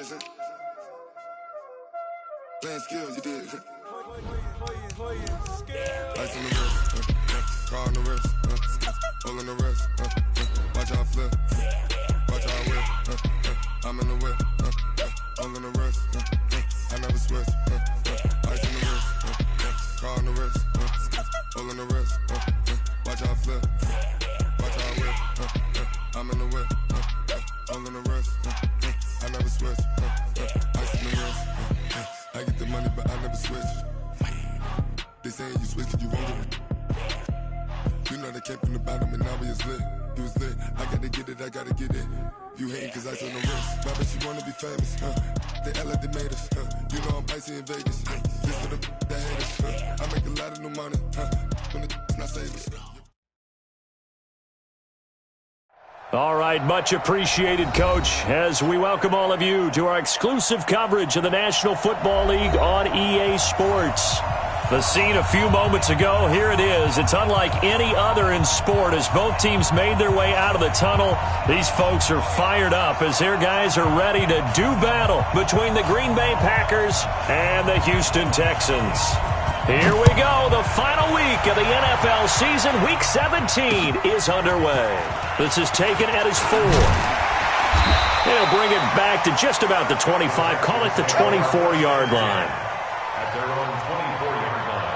saying? Playing skills, you did. Ice on the wrist, car on the wrist, hole in the wrist, watch how I flip, watch how I whip, I'm in the whip, hole in the wrist, I never switch, ice on the wrist, car on the wrist, hole in the wrist, watch how I flip, watch how I whip, I'm in the whip, hole in the wrist, I never switch, ice on the wrist, I get the money but I never switch. They saying you switch cause you won't get it. You know they came from the bottom and now we is lit. You was lit, I gotta get it, I gotta get it. You hating cause ice on the wrist. My bitch, you wanna be famous, They act like they made us, You know I'm icy in Vegas, This for the that hate us, I make a lot of new money, When it's not saving, All right, much appreciated, Coach, as we welcome all of you to our exclusive coverage of the National Football League on EA Sports. The scene a few moments ago, here it is. It's unlike any other in sport as both teams made their way out of the tunnel. These folks are fired up as their guys are ready to do battle between the Green Bay Packers and the Houston Texans. Here we go. The final week of the NFL season, Week 17, is underway. This is taken at his 4. They'll bring it back to just about the 25. Call it the 24-yard line. At their own 24-yard line.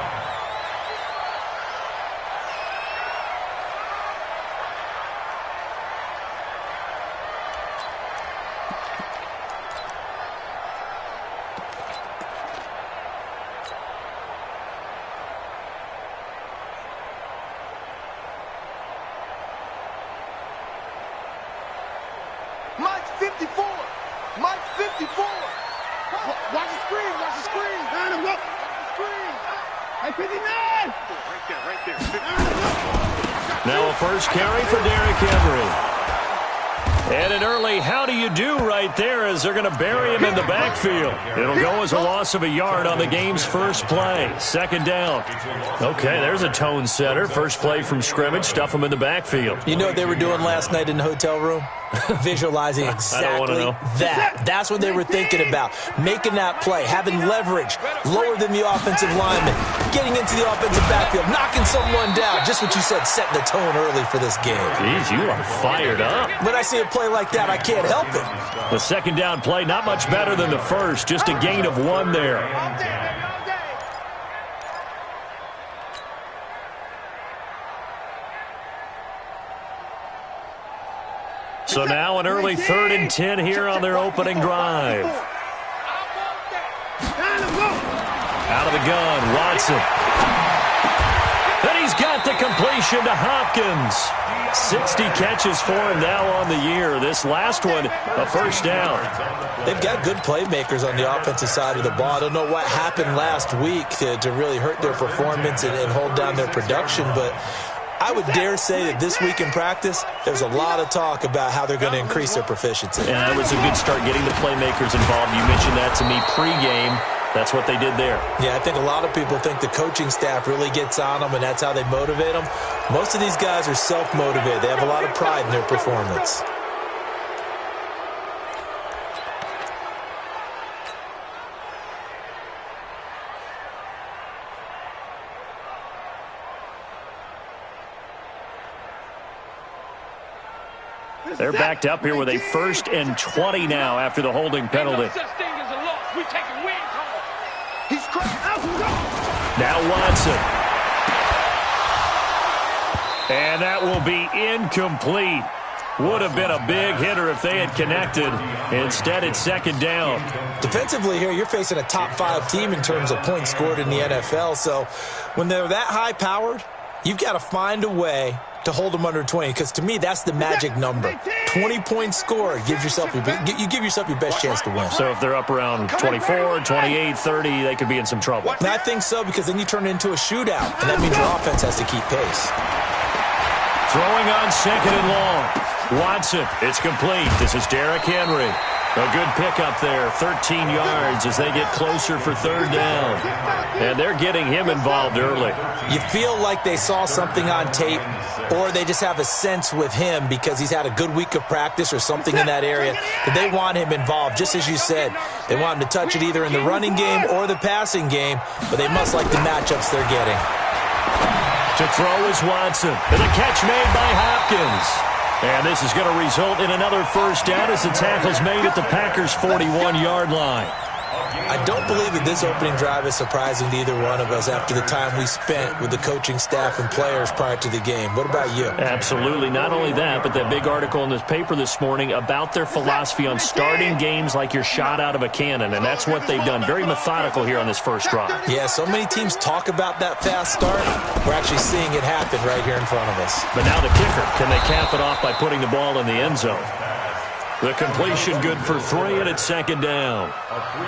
Mike 54. Mike 54. Watch the screen. Watch the screen. Watch the screen. Hey, 59. Right there. Now a first carry for Derrick Henry. And an early how do you do right there as they're going to bury him in the backfield. It'll go as a loss of a yard on the game's first play. Second down. Okay, there's a tone setter. First play from scrimmage. Stuff him in the backfield. You know what they were doing last night in the hotel room? Visualizing exactly that. That's what they were thinking about. Making that play, having leverage, lower than the offensive lineman, getting into the offensive backfield, knocking someone down. Just what you said, setting the tone early for this game. Jeez, you are fired up. When I see a play like that, I can't help it. The second down play, not much better than the first. Just a gain of 1 there. So now an early 3rd and 10 here on their opening drive. Out of the gun, Watson. And he's got the completion to Hopkins. 60 catches for him now on the year. This last one, a first down. They've got good playmakers on the offensive side of the ball. I don't know what happened last week to really hurt their performance and hold down their production, but I would dare say that this week in practice, there's a lot of talk about how they're going to increase their proficiency. And that was a good start getting the playmakers involved. You mentioned that to me pregame. That's what they did there. Yeah, I think a lot of people think the coaching staff really gets on them, and that's how they motivate them. Most of these guys are self-motivated. They have a lot of pride in their performance. They're backed up here with a 1st and 20 now after the holding penalty. Now Watson. And that will be incomplete. Would have been a big hitter if they had connected. Instead, it's second down. Defensively here, you're facing a top 5 team in terms of points scored in the NFL. So when they're that high-powered, you've got to find a way to hold them under 20, because to me, that's the magic number. 20 points scored gives yourself you give yourself your best chance to win. So if they're up around 24, 28, 30, they could be in some trouble. And I think so, because then you turn it into a shootout, and that means your offense has to keep pace. Throwing on 2nd and long. Watson, it's complete. This is Derrick Henry. A good pickup there, 13 yards as they get closer for third down. And they're getting him involved early. You feel like they saw something on tape, or they just have a sense with him because he's had a good week of practice or something in that area that they want him involved. Just as you said, they want him to touch it either in the running game or the passing game, but they must like the matchups they're getting. To throw is Watson, and a catch made by Hopkins. And this is going to result in another first down as the tackle's made at the Packers' 41-yard line. I don't believe that this opening drive is surprising to either one of us after the time we spent with the coaching staff and players prior to the game. What about you? Absolutely. Not only that, but that big article in this paper this morning about their philosophy on starting games like you're shot out of a cannon, and that's what they've done. Very methodical here on this first drive. Yeah, so many teams talk about that fast start. We're actually seeing it happen right here in front of us. But now the kicker. Can they cap it off by putting the ball in the end zone? The completion good for 3, and it's second down.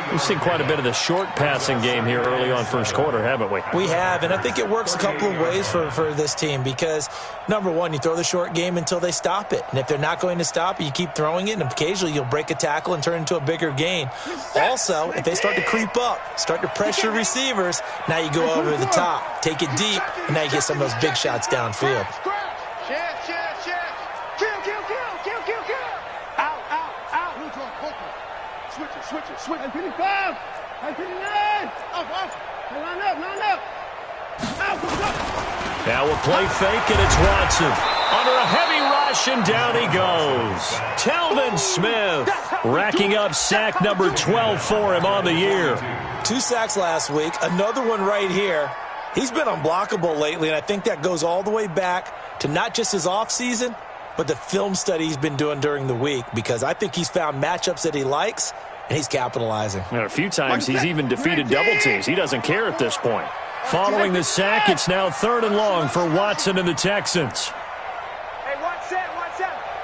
We've seen quite a bit of the short passing game here early on first quarter, haven't we? We have, and I think it works a couple of ways for this team because, number one, you throw the short game until they stop it. And if they're not going to stop it, you keep throwing it, and occasionally you'll break a tackle and turn it into a bigger gain. Also, if they start to creep up, start to pressure receivers, now you go over the top, take it deep, and now you get some of those big shots downfield. Switch. 55. 59. Up. Line up. Now we'll play fake, and it's Watson. Under a heavy rush, and down he goes. Telvin Smith racking up sack number 12 for him on the year. 2 sacks last week, another one right here. He's been unblockable lately, and I think that goes all the way back to not just his offseason, but the film study he's been doing during the week, because I think he's found matchups that he likes, and he's capitalizing. And a few times he's even defeated double teams. He doesn't care at this point. Following the sack, it's now 3rd and long for Watson and the Texans. Hey, watch that.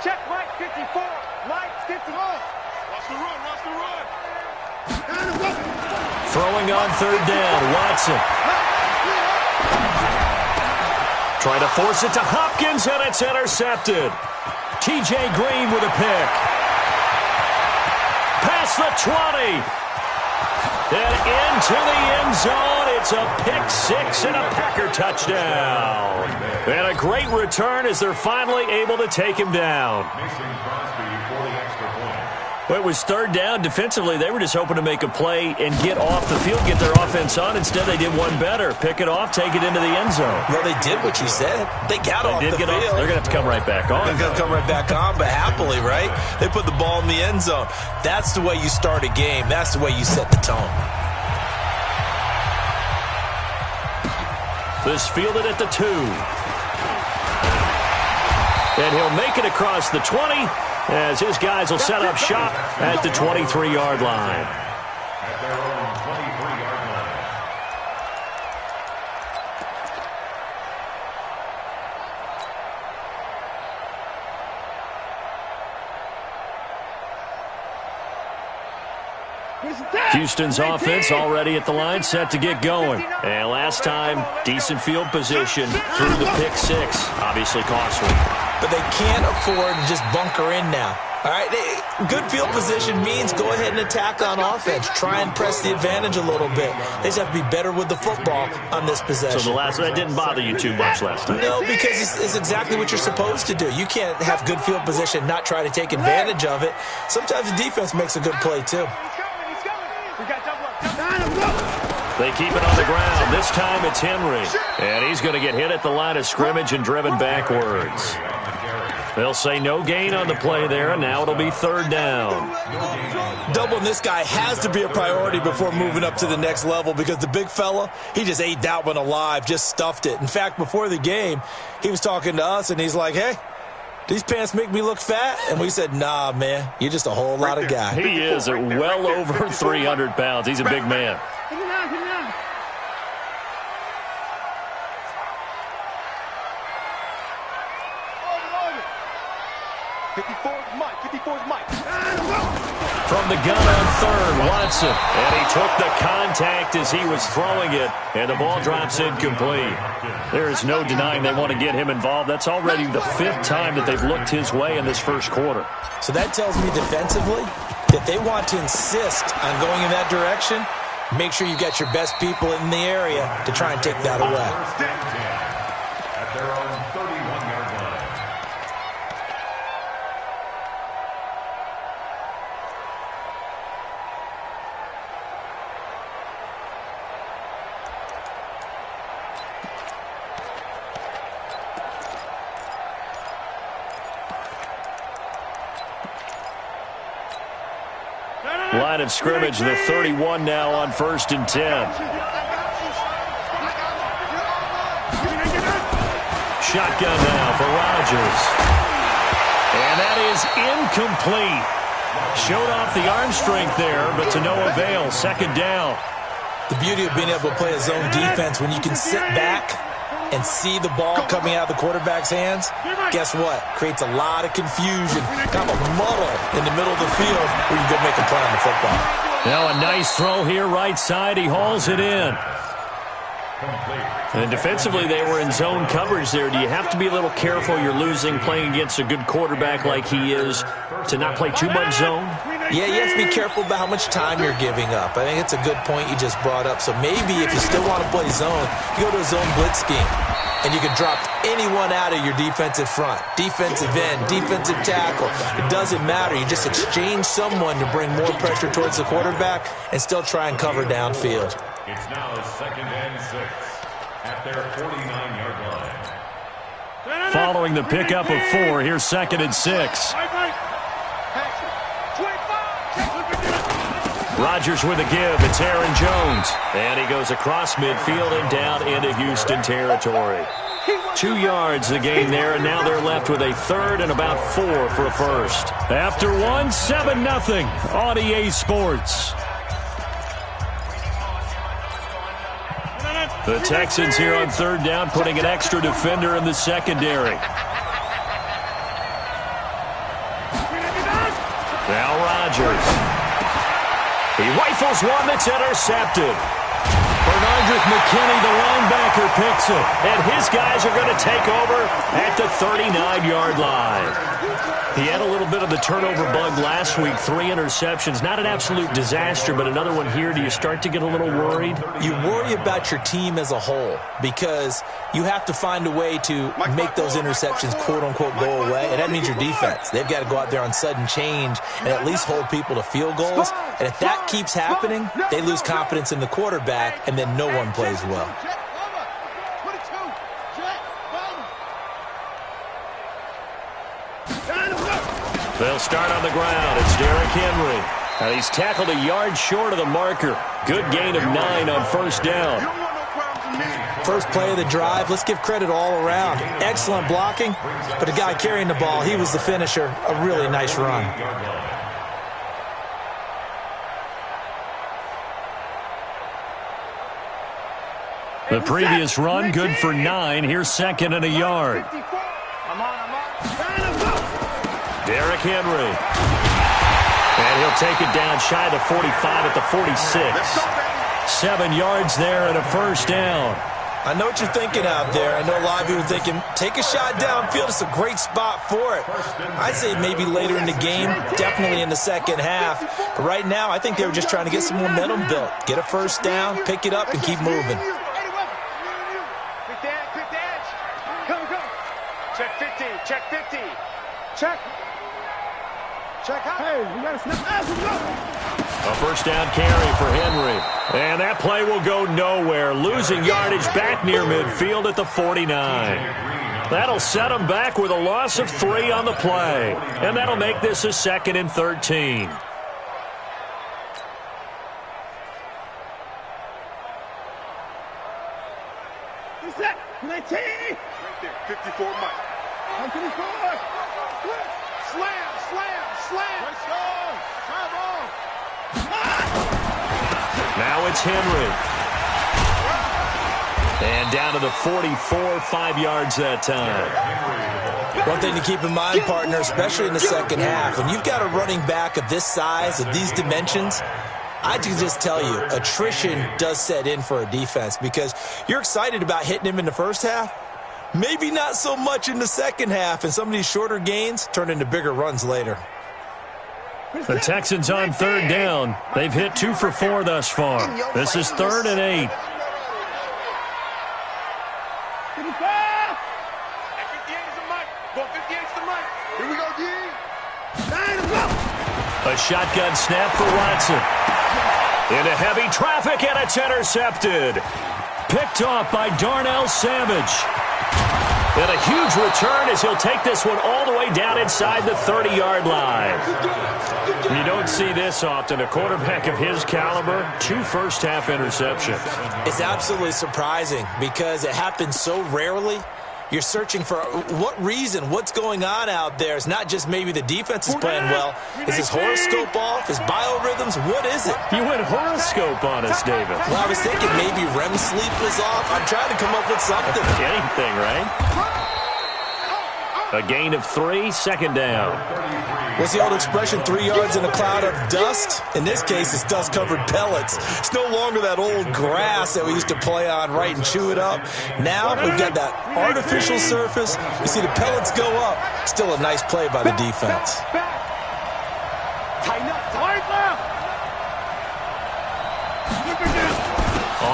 Check Mike 54. Mike 54. Watch the run. Throwing on 3rd down, Watson. Trying to force it to Hopkins, and it's intercepted. T.J. Green with a pick. Past the 20. And into the end zone. It's a pick 6 and a Packer touchdown. And a great return as they're finally able to take him down. Well, it was 3rd down. Defensively, they were just hoping to make a play and get off the field, get their offense on. Instead, they did one better. Pick it off, take it into the end zone. Well, they did what you said. They got off the field. They're going to have to come right back on. They're going to come right back on, but happily, right? They put the ball in the end zone. That's the way you start a game. That's the way you set the tone. This fielded at the 2. And he'll make it across the 20 as his guys will set up shop at the 23-yard line. At their own 23-yard line. Houston's offense already at the line, set to get going. And last time, decent field position through the pick 6. Obviously costly. But they can't afford to just bunker in now. All right, good field position means go ahead and attack on offense. Try and press the advantage a little bit. They just have to be better with the football on this possession. So that didn't bother you too much last time? No, because it's exactly what you're supposed to do. You can't have good field position, not try to take advantage of it. Sometimes the defense makes a good play, too. They keep it on the ground. This time it's Henry. And he's going to get hit at the line of scrimmage and driven backwards. They'll say no gain on the play there, and now it'll be 3rd down. Doubling this guy has to be a priority before moving up to the next level because the big fella, he just ate that one alive, just stuffed it. In fact, before the game, he was talking to us, and he's like, hey, these pants make me look fat? And we said, nah, man, you're just a whole lot of guy. He is at well over 300 pounds. He's a big man. 54 is Mike. 54 is Mike. From the gun on third, Watson. And he took the contact as he was throwing it, and the ball drops incomplete. There is no denying they want to get him involved. That's already the 5th time that they've looked his way in this first quarter. So that tells me defensively that they want to insist on going in that direction. Make sure you got your best people in the area to try and take that away. At their own 31-yard line. Line of scrimmage, the 31 now on 1st and 10. Shotgun now for Rodgers. And that is incomplete. Showed off the arm strength there, but to no avail. 2nd down. The beauty of being able to play a zone defense when you can sit back and see the ball coming out of the quarterback's hands, guess what? Creates a lot of confusion, kind of a muddle in the middle of the field where you go make a play on the football. Now a nice throw here, right side. He hauls it in. And defensively, they were in zone coverage there. Do you have to be a little careful? You're losing playing against a good quarterback like he is to not play too much zone? Yeah, you have to be careful about how much time you're giving up. I think it's a good point you just brought up. So maybe if you still want to play zone, you go to a zone blitz scheme. And you can drop anyone out of your defensive front. Defensive end, defensive tackle. It doesn't matter. You just exchange someone to bring more pressure towards the quarterback and still try and cover downfield. It's now 2nd and 6 at their 49-yard line. Following the pickup of 4, here's 2nd and 6. Rodgers with a give. It's Aaron Jones. And he goes across midfield and down into Houston territory. 2 yards the gain there, and now they're left with a 3rd and about 4 for a first. After 1, 7-0 on EA Sports. The Texans here on 3rd down, putting an extra defender in the secondary. Now Rodgers. He rifles one that's intercepted. Bernardrick McKinney, the linebacker, picks it. And his guys are going to take over at the 39-yard line. He had a little bit of the turnover bug last week. 3 interceptions. Not an absolute disaster, but another one here. Do you start to get a little worried? You worry about your team as a whole because you have to find a way to make those interceptions, quote-unquote, go away. And that means your defense. They've got to go out there on sudden change and at least hold people to field goals. And if that keeps happening, they lose confidence in the quarterback, and then no one plays well. They'll start on the ground. It's Derrick Henry. And he's tackled a yard short of the marker. Good gain of 9 on 1st down. First play of the drive. Let's give credit all around. Excellent blocking, but the guy carrying the ball, he was the finisher. A really nice run. The previous run, good for 9. Here's 2nd and a yard. Derrick Henry. And he'll take it down shy of the 45 at the 46. 7 yards there and a 1st down. I know what you're thinking out there. I know a lot of you are thinking, take a shot downfield. It's a great spot for it. I'd say maybe later in the game, definitely in the 2nd half. But right now, I think they were just trying to get some momentum built. Get a 1st down, pick it up, and keep moving. Check 50. Check 50. Check. Check out. Hey, we got to snap. A 1st down carry for Henry. And that play will go nowhere. Losing yardage back near midfield at the 49. That'll set them back with a loss of 3 on the play. And that'll make this a 2nd and 13. Who's that? 19. Right there. 54 Mike. 54. Slam, slam, slam. Let's go. Try ball. Now it's Henry. And down to the 44, 5 yards that time. One thing to keep in mind, partner, especially in the second half, when you've got a running back of this size, of these dimensions, I can just tell you, attrition does set in for a defense because you're excited about hitting him in the first half. Maybe not so much in the second half, and some of these shorter gains turn into bigger runs later. The Texans on third down. They've hit 2 for 4 thus far. This is 3rd and 8. Here we go, D. A shotgun snap for Watson. Into heavy traffic, and it's intercepted. Picked off by Darnell Savage. And a huge return as he'll take this one all the way down inside the 30-yard line. You don't see this often. A quarterback of his caliber, 2 first-half interceptions. It's absolutely surprising because it happens so rarely. You're searching for what reason, what's going on out there. It's not just maybe the defense is playing well. Is his horoscope off? His biorhythms? What is it? You went horoscope on us, David. Well, I was thinking maybe REM sleep was off. I'm trying to come up with something. Anything, right? A gain of 3, second down. What's the old expression, 3 yards in a cloud of dust? In this case, it's dust-covered pellets. It's no longer that old grass that we used to play on, right, and chew it up. Now we've got that artificial surface. You see the pellets go up. Still a nice play by the defense. Tighten up, tighten up.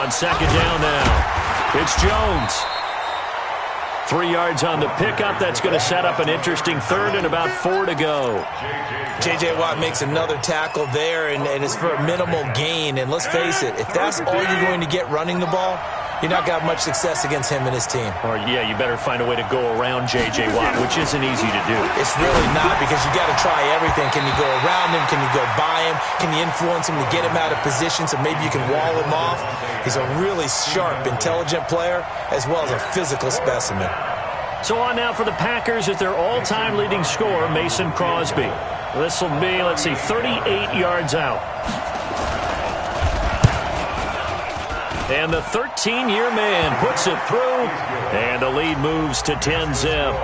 On second down now, it's Jones. 3 yards on the pickup. That's going to set up an interesting 3rd and about 4 to go. J.J. Watt makes another tackle there, and it's for a minimal gain. And let's face it, if that's all you're going to get running the ball, you're not got much success against him and his team. Or, yeah, you better find a way to go around J.J. Watt, which isn't easy to do. It's really not because you got to try everything. Can you go around him? Can you go by him? Can you influence him to get him out of position so maybe you can wall him off? He's a really sharp, intelligent player as well as a physical specimen. So on now for the Packers at their all-time leading scorer, Mason Crosby. This will be, let's see, 38 yards out. And the 13-year man puts it through, and the lead moves to 10-zip.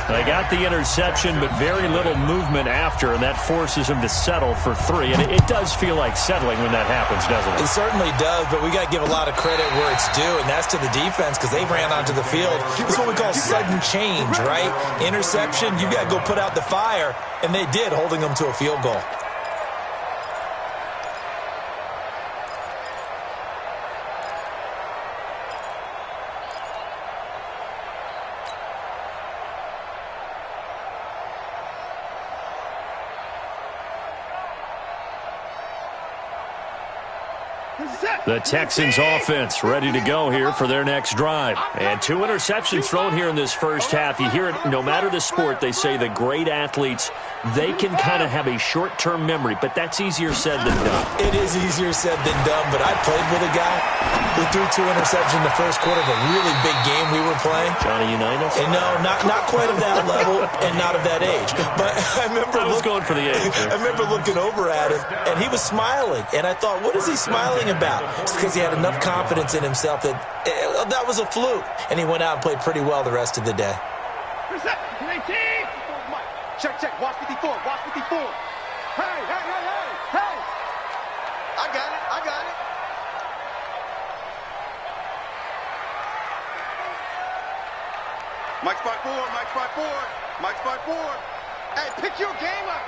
They got the interception, but very little movement after, and that forces him to settle for 3. And it does feel like settling when that happens, doesn't it? It certainly does, but we got to give a lot of credit where it's due, and that's to the defense because they ran onto the field. It's what we call sudden change, right? Interception, you got to go put out the fire, and they did, holding them to a field goal. The Texans offense ready to go here for their next drive. And 2 interceptions thrown here in this first half. You hear it, no matter the sport, they say the great athletes, they can kind of have a short-term memory, but that's easier said than done. It is easier said than done, but I played with a guy who threw 2 interceptions in the first quarter of a really big game we were playing. Johnny Unitas? And no, not quite of that level and not of that age. But I remember going for the age. I remember looking over at him, and he was smiling. And I thought, what is he smiling about? It's because he had enough confidence in himself that that was a fluke. And he went out and played pretty well the rest of the day. Check. Watch 54. Watch 54. Hey. I got it. Mike's by 4. Hey, pick your game up.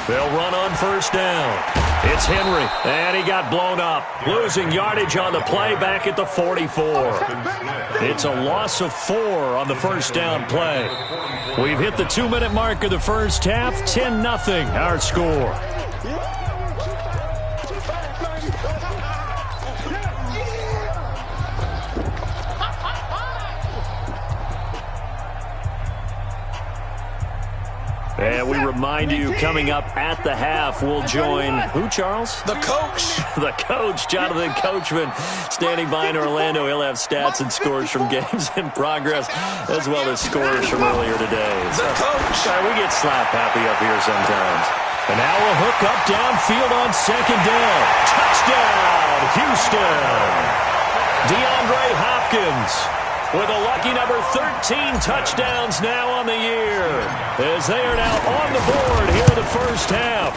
They'll run on first down. It's Henry, and he got blown up. Losing yardage on the play back at the 44. It's a loss of 4 on the first down play. We've hit the 2-minute mark of the first half. 10-0 our score. And we remind you, coming up at the half, we'll join who, Charles? The coach. The coach, Jonathan Coachman, standing by in Orlando. He'll have stats and scores from games in progress, as well as scores from earlier today. The coach. We get slap happy up here sometimes. And now a hook up downfield on second down. Touchdown, Houston. DeAndre Hopkins Hopkins with a lucky number 13 touchdowns now on the year, as they are now on the board here in the first half.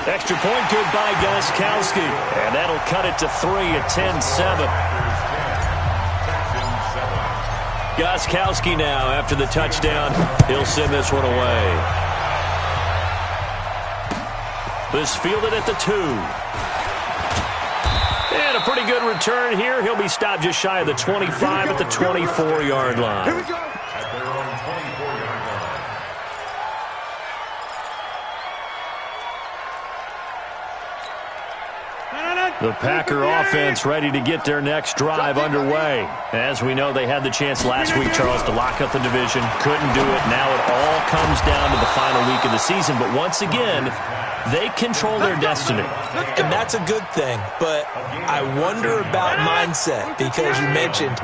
Extra point good by Gostkowski, and that'll cut it to 3 at 10-7. Gostkowski now, after the touchdown, he'll send this one away. This fielded at the 2. And a pretty good return here. He'll be stopped just shy of the 25 at the 24-yard line. At their own 24-yard line. The Packer offense ready to get their next drive underway. As we know, they had the chance last week, Charles, to lock up the division. Couldn't do it. Now it all comes down to the final week of the season. But once again, they control their destiny. And that's a good thing. But I wonder about mindset, because you mentioned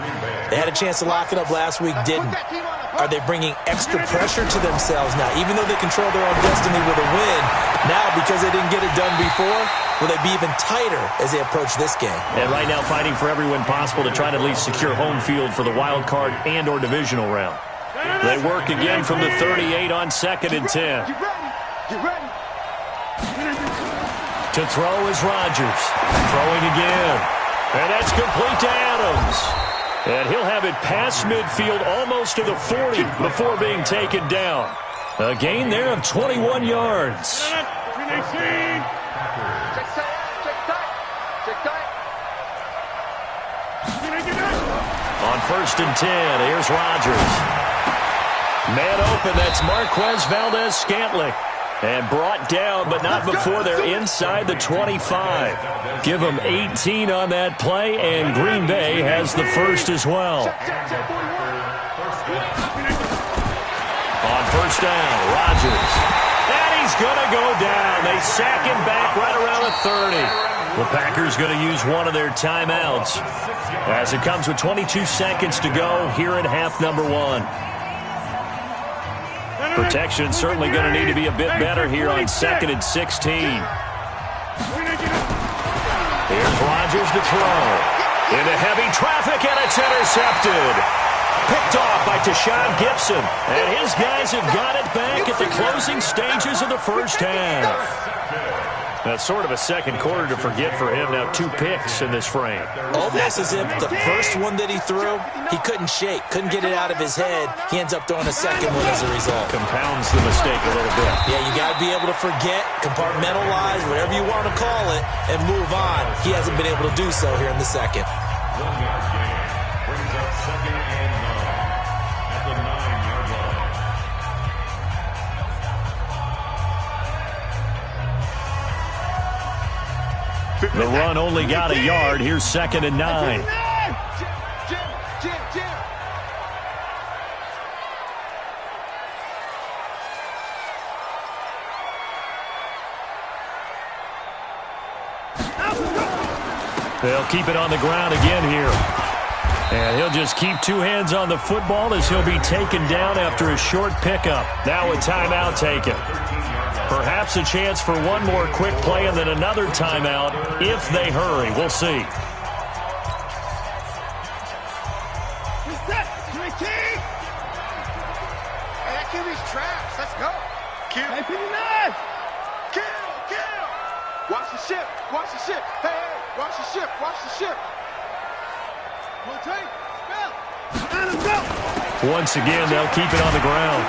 they had a chance to lock it up last week, didn't. Are they bringing extra pressure to themselves now? Even though they control their own destiny with a win, now because they didn't get it done before, will they be even tighter as they approach this game? And right now fighting for every win possible to try to at least secure home field for the wild card and or divisional round. They work again from the 38 on 2nd and 10. Get ready. To throw is Rodgers. Throwing again. And that's complete to Adams. And he'll have it past midfield almost to the 40 before being taken down. A gain there of 21 yards. Check tight. On 1st and 10, here's Rodgers. Man open, that's Marquez Valdez-Scantling. And brought down, but not before they're inside the 25. Give them 18 on that play, and Green Bay has the first as well. On 1st down, Rodgers. And he's going to go down. They sack him back right around the 30. The Packers going to use one of their timeouts as it comes with 22 seconds to go here in half number 1. Protection certainly going to need to be a bit better here on 2nd and 16. Here's Rodgers to throw. Into heavy traffic, and it's intercepted. Picked off by Tashawn Gibson. And his guys have got it back at the closing stages of the first half. That's sort of a second quarter to forget for him. Now 2 picks in this frame. Almost as if the first one that he threw, he couldn't shake, couldn't get it out of his head. He ends up throwing a second one as a result. Compounds the mistake a little bit. Yeah, you got to be able to forget, compartmentalize, whatever you want to call it, and move on. He hasn't been able to do so here in the second. 1 yard gain brings up 2nd and 9 at the 9-yard line. The run only got a yard. Here's 2nd and 9. Jim. They'll keep it on the ground again here. And he'll just keep 2 hands on the football as he'll be taken down after a short pickup. Now a timeout taken. Perhaps a chance for one more quick play and then another timeout if they hurry. We'll see. That QB's traps. Let's go. Kill. Hey, 59. Kill. Watch the ship. Hey, watch the ship. Rotate. Spell. Let him go. Once again, they'll keep it on the ground.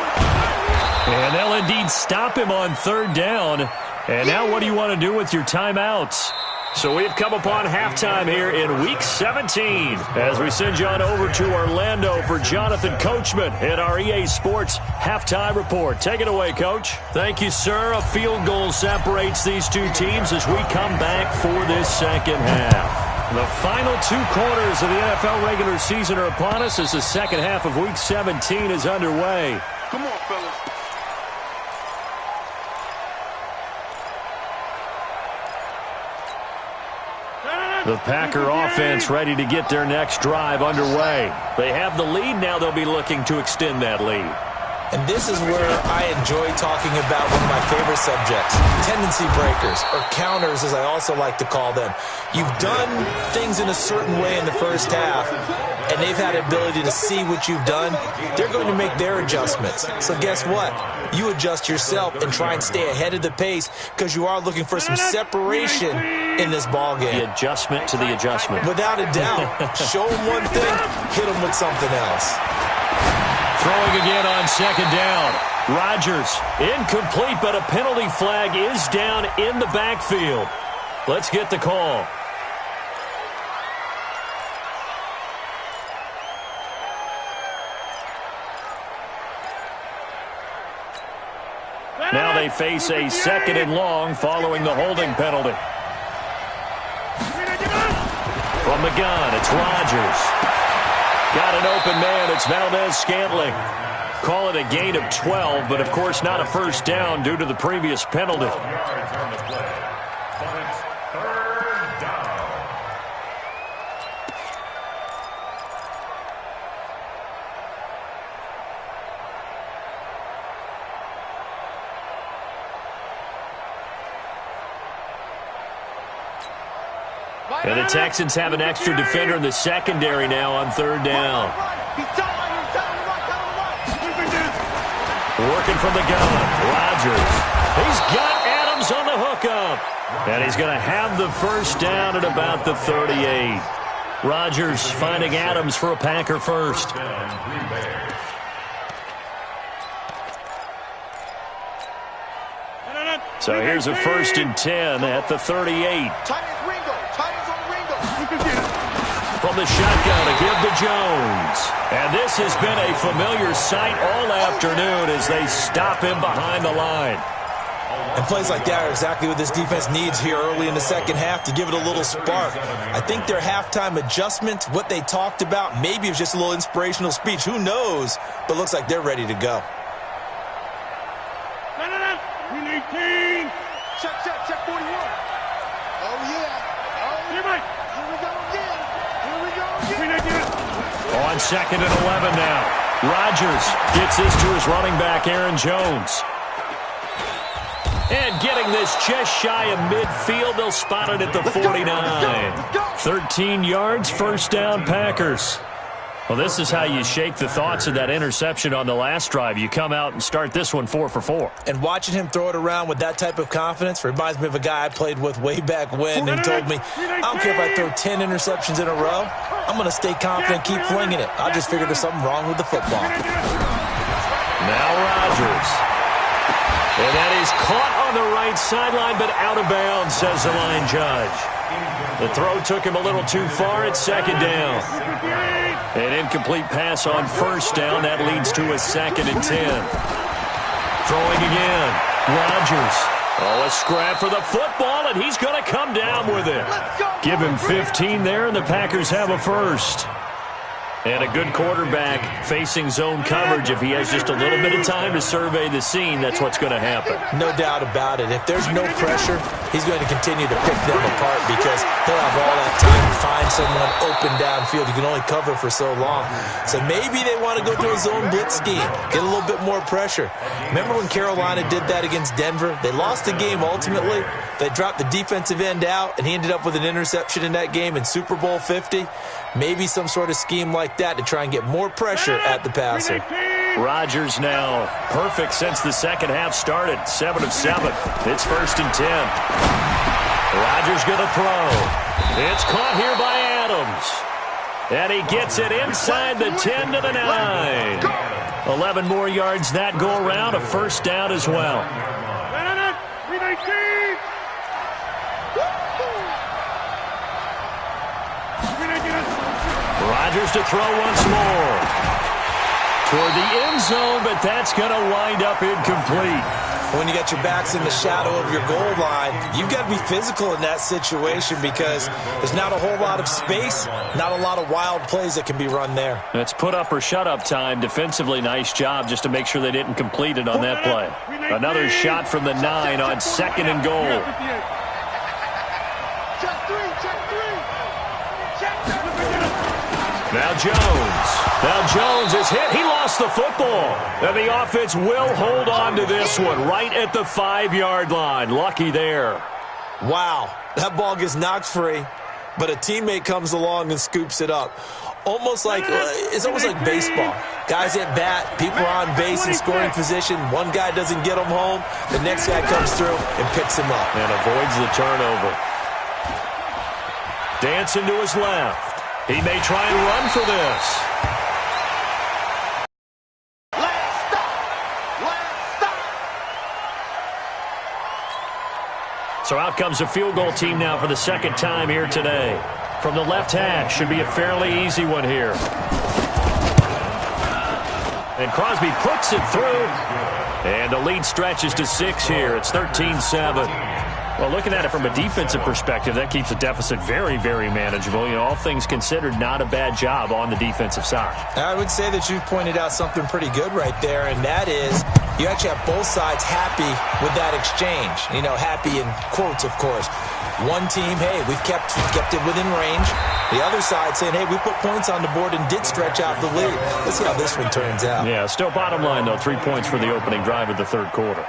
And they'll indeed stop him on 3rd down. And now what do you want to do with your timeouts? So we've come upon halftime here in Week 17 as we send you on over to Orlando for Jonathan Coachman in our EA Sports Halftime Report. Take it away, Coach. Thank you, sir. A field goal separates these 2 teams as we come back for this second half. The final 2 quarters of the NFL regular season are upon us as the second half of Week 17 is underway. Come on, fellas. The Packer offense ready to get their next drive underway. They have the lead. Now they'll be looking to extend that lead. And this is where I enjoy talking about one of my favorite subjects, tendency breakers, or counters as I also like to call them. You've done things in a certain way in the first half, and they've had the ability to see what you've done. They're going to make their adjustments. So guess what? You adjust yourself and try and stay ahead of the pace because you are looking for some separation in this ball game. The adjustment to the adjustment. Without a doubt. Show them one thing, hit them with something else. Throwing again on second down. Rodgers, incomplete, but a penalty flag is down in the backfield. Let's get the call. Now they face a second and long following the holding penalty. From the gun, it's Rodgers. Got an open man. It's Valdez-Scantling. Call it a gain of 12, but of course not a first down due to the previous penalty. And the Texans have an extra defender in the secondary now on third down. Working from the gun, Rodgers. He's got Adams on the hookup. And he's going to have the first down at about the 38. Rodgers finding Adams for a Packer first. So here's a 1st and 10 at the 38. From the shotgun to give to Jones. And this has been a familiar sight all afternoon as they stop him behind the line. And plays like that are exactly what this defense needs here early in the second half to give it a little spark. I think their halftime adjustment, what they talked about, maybe it was just a little inspirational speech. Who knows? But looks like they're ready to go. Check 41. Oh, yeah. Oh, here we go again. On 2nd and 11 now. Rodgers gets this to his running back, Aaron Jones. And getting this just shy of midfield, they'll spot it at the 49. 13 yards, first down, Packers. Well, this is how you shake the thoughts of that interception on the last drive. You come out and start this one 4 for 4. And watching him throw it around with that type of confidence reminds me of a guy I played with way back when who told me, I don't care if I throw 10 interceptions in a row. I'm going to stay confident, keep flinging it. I just figured there's something wrong with the football. Now Rodgers. And that is caught on the right sideline, but out of bounds, says the line judge. The throw took him a little too far at second down. An incomplete pass on first down. That leads to a 2nd and 10. Throwing again. Rodgers. Oh, a scrap for the football, and he's going to come down with it. Give him 15 there, and the Packers have a first. And a good quarterback facing zone coverage. If he has just a little bit of time to survey the scene, that's what's going to happen. No doubt about it. If there's no pressure, he's going to continue to pick them apart because he'll have all that time to find someone open downfield. You can only cover for so long. So maybe they want to go to a zone blitz scheme, get a little bit more pressure. Remember when Carolina did that against Denver? They lost the game ultimately. They dropped the defensive end out, and he ended up with an interception in that game in Super Bowl 50. Maybe some sort of scheme like that to try and get more pressure at the passer. Rodgers now perfect since the second half started. 7 of 7. It's 1st and 10. Rodgers going to throw. It's caught here by Adams. And he gets it inside the 10 to the 9. 11 more yards that go around. A first down as well. Rodgers to throw once more. Toward the end zone, but that's going to wind up incomplete. When you got your backs in the shadow of your goal line, you've got to be physical in that situation because there's not a whole lot of space, not a lot of wild plays that can be run there. It's put up or shut up time. Defensively, nice job just to make sure they didn't complete it on that play. Another shot from the 9 on 2nd and goal. Now Jones is hit. He lost the football. And the offense will hold on to this one right at the 5-yard line. Lucky there. Wow, that ball gets knocked free, but a teammate comes along and scoops it up. It's almost like baseball. Guys at bat, people are on base in scoring position. One guy doesn't get him home. The next guy comes through and picks him up. And avoids the turnover. Dancing to his left. He may try and run for this. Last stop. So out comes a field goal team now for the second time here today. From the left hash, should be a fairly easy one here. And Crosby puts it through. And the lead stretches to 6 here. It's 13-7. Well, looking at it from a defensive perspective, that keeps the deficit very, very manageable. All things considered, not a bad job on the defensive side. I would say that you've pointed out something pretty good right there, and that is you actually have both sides happy with that exchange. Happy in quotes, of course. One team, hey, we've kept it within range. The other side saying, hey, we put points on the board and did stretch out the lead. Let's see how this one turns out. Yeah, still bottom line, though, 3 points for the opening drive of the third quarter.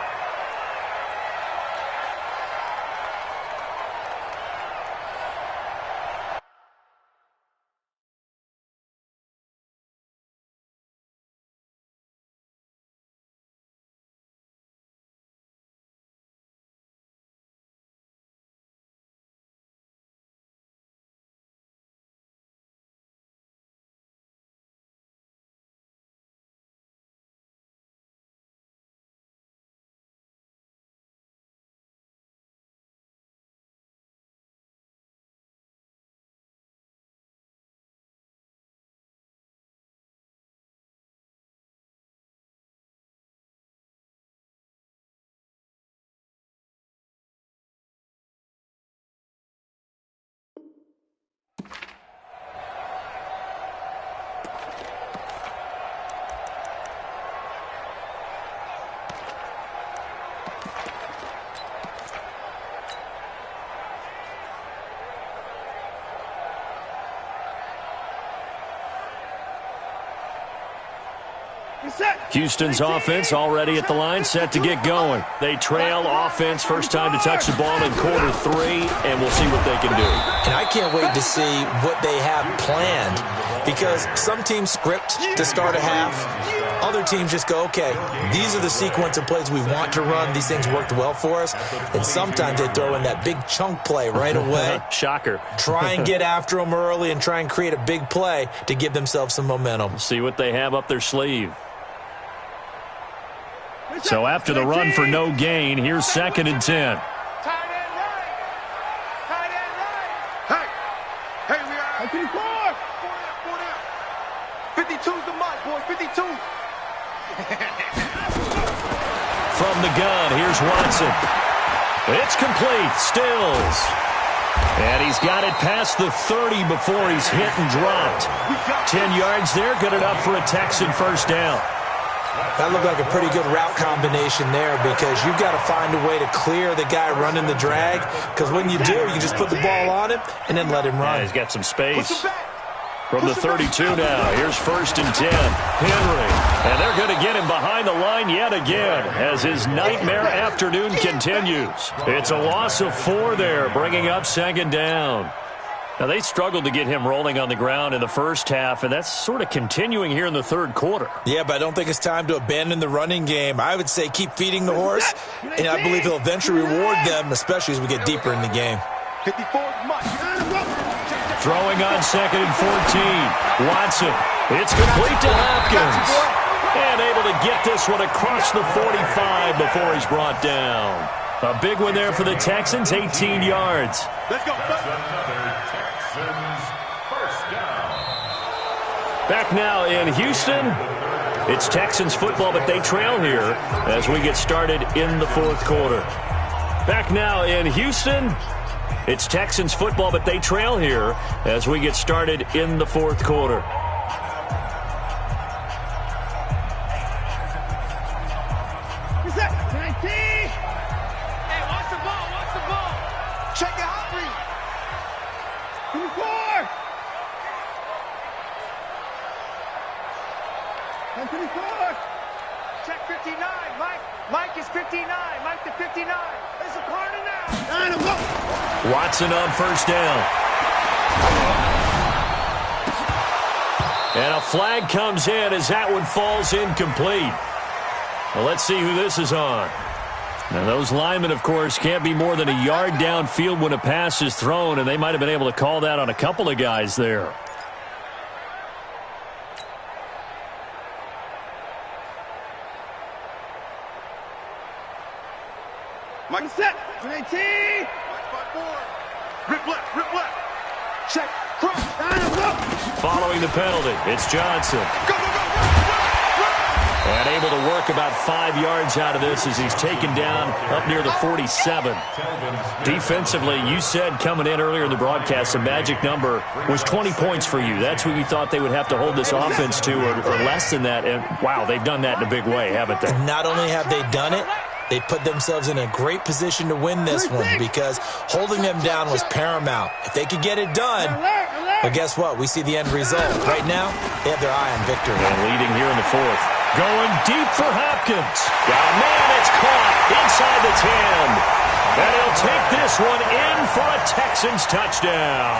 Houston's offense already at the line, set to get going. They trail offense, first time to touch the ball in quarter 3, and we'll see what they can do. And I can't wait to see what they have planned, because some teams script to start a half. Other teams just go, okay, these are the sequence of plays we want to run. These things worked well for us. And sometimes they throw in that big chunk play right away. Shocker. Try and get after them early and try and create a big play to give themselves some momentum. See what they have up their sleeve. So after the run for no gain, here's 2nd and 10. Tight end right. Hey, we are. 54. 52's the mark, boy. 52. From the gun, here's Watson. It's complete. Stills. And he's got it past the 30 before he's hit and dropped. 10 yards there, good enough for a Texan first down. That looked like a pretty good route combination there, because you've got to find a way to clear the guy running the drag, because when you do, you just put the ball on him and then let him run. Yeah, he's got some space. From the 32 now, here's 1st and 10. Henry, and they're going to get him behind the line yet again as his nightmare afternoon continues. It's a loss of 4 there, bringing up 2nd down. Now, they struggled to get him rolling on the ground in the first half, and that's sort of continuing here in the third quarter. Yeah, but I don't think it's time to abandon the running game. I would say keep feeding the horse, and I believe he'll eventually reward them, especially as we get deeper in the game. 54 much. Throwing on 2nd and 14. Watson. It's complete to Hopkins. And able to get this one across the 45 before he's brought down. A big one there for the Texans, 18 yards. Let's go. Back now in Houston. It's Texans football, but they trail here as we get started in the fourth quarter. Back now in Houston. It's Texans football, but they trail here as we get started in the fourth quarter. 54. Check 59. Mike is 59. Mike to 59. There's a corner now. Watson on first down. And a flag comes in as that one falls incomplete. Well, let's see who this is on. Now, those linemen, of course, can't be more than a yard downfield when a pass is thrown, and they might have been able to call that on a couple of guys there. Mike set. 18. Mike 5-4. Rip left. Check. Cross. Following the penalty, it's Johnson. Go. And able to work about 5 yards out of this as he's taken down up near the 47. Defensively, you said coming in earlier in the broadcast, the magic number was 20 points for you. That's what we thought they would have to hold this offense to, or less than that. And, wow, they've done that in a big way, haven't they? Not only have they done it, they put themselves in a great position to win this one because holding them down was paramount. If they could get it done, but guess what? We see the end result. Right now, they have their eye on victory. And leading here in the fourth. Going deep for Hopkins. Oh, man, it's caught inside the 10. And he'll take this one in for a Texans touchdown.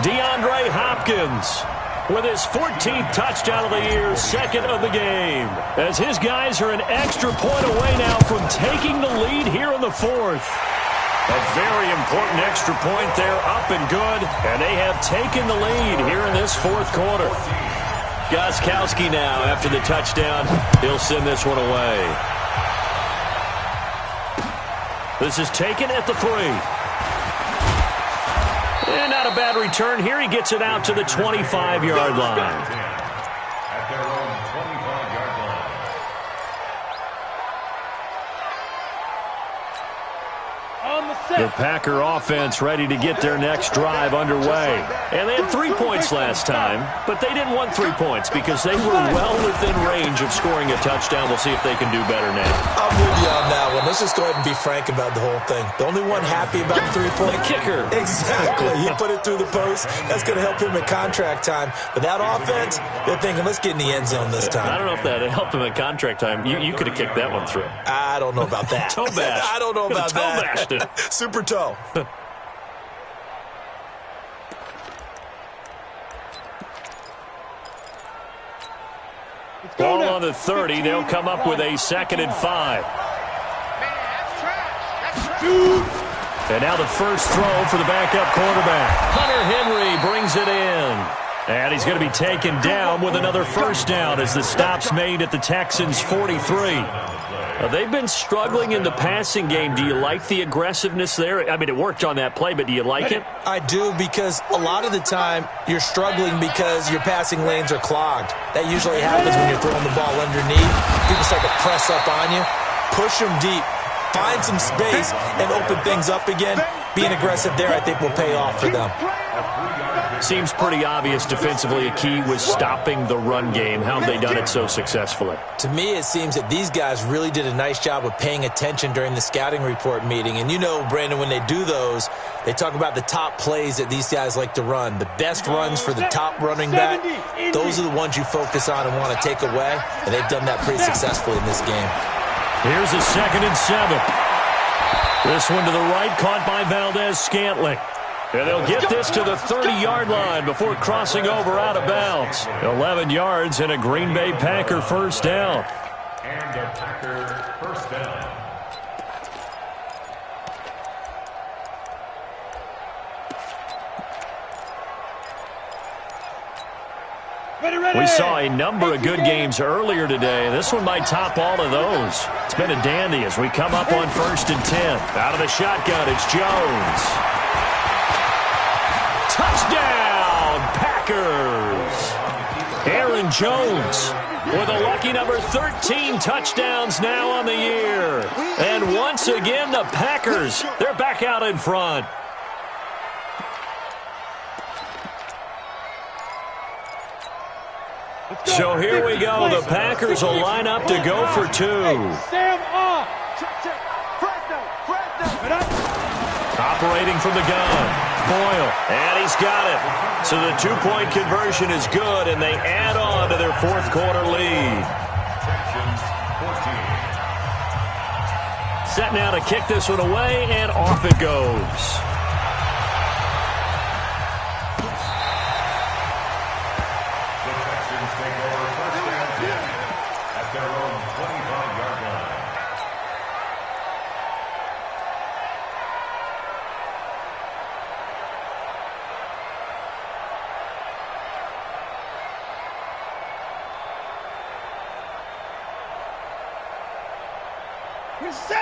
DeAndre Hopkins with his 14th touchdown of the year, second of the game. As his guys are an extra point away now from taking the lead here in the fourth. A very important extra point there, up and good. And they have taken the lead here in this fourth quarter. Gostkowski now, after the touchdown, he'll send this one away. This is taken at the 3. And not a bad return here. He gets it out to the 25-yard line. At their own 25-yard line. The Packer offense ready to get their next drive underway. And they had 3 points last time, but they didn't want 3 points because they were well within range of scoring a touchdown. We'll see if they can do better now. I'm with you on that one. Let's just go ahead and be frank about the whole thing. The only one happy about the 3-point kicker. Exactly. He put it through the post. That's going to help him at contract time. But that offense, they're thinking, let's get in the end zone this time. I don't know if that helped him at contract time. You could have kicked that one through. I don't know about that. Toe bash. I don't know about toe that. Bashed it. Super toe. Ball on the 30. They'll come up with a 2nd and 5. And now the first throw for the backup quarterback. Hunter Henry brings it in. And he's going to be taken down with another first down as the stop's made at the Texans' 43. They've been struggling in the passing game. Do you like the aggressiveness there? I mean, it worked on that play, but do you like it? I do, because a lot of the time you're struggling because your passing lanes are clogged. That usually happens when you're throwing the ball underneath. People start to press up on you. Push them deep. Find some space and open things up again. Being aggressive there, I think, will pay off for them. Seems pretty obvious defensively a key was stopping the run game. How have they done it so successfully? To me, it seems that these guys really did a nice job of paying attention during the scouting report meeting. And you know, Brandon, when they do those, they talk about the top plays that these guys like to run. The best runs for the top running back, those are the ones you focus on and want to take away. And they've done that pretty successfully in this game. Here's a 2nd and 7. This one to the right, caught by Valdez-Scantling. And they'll get this to the 30-yard line before crossing over out of bounds. 11 yards and a Green Bay Packer first down. And a Packer first down. We saw a number of good games earlier today. This one might top all of those. It's been a dandy as we come up on 1st and 10. Out of the shotgun, it's Jones. Touchdown, Packers! Aaron Jones with a lucky number 13 touchdowns now on the year. And once again, the Packers, they're back out in front. So here we go. The Packers will line up to go for 2. Operating from the gun. Boyle, and he's got it. So the two-point conversion is good, and they add on to their fourth quarter lead. Set now to kick this one away, and off it goes.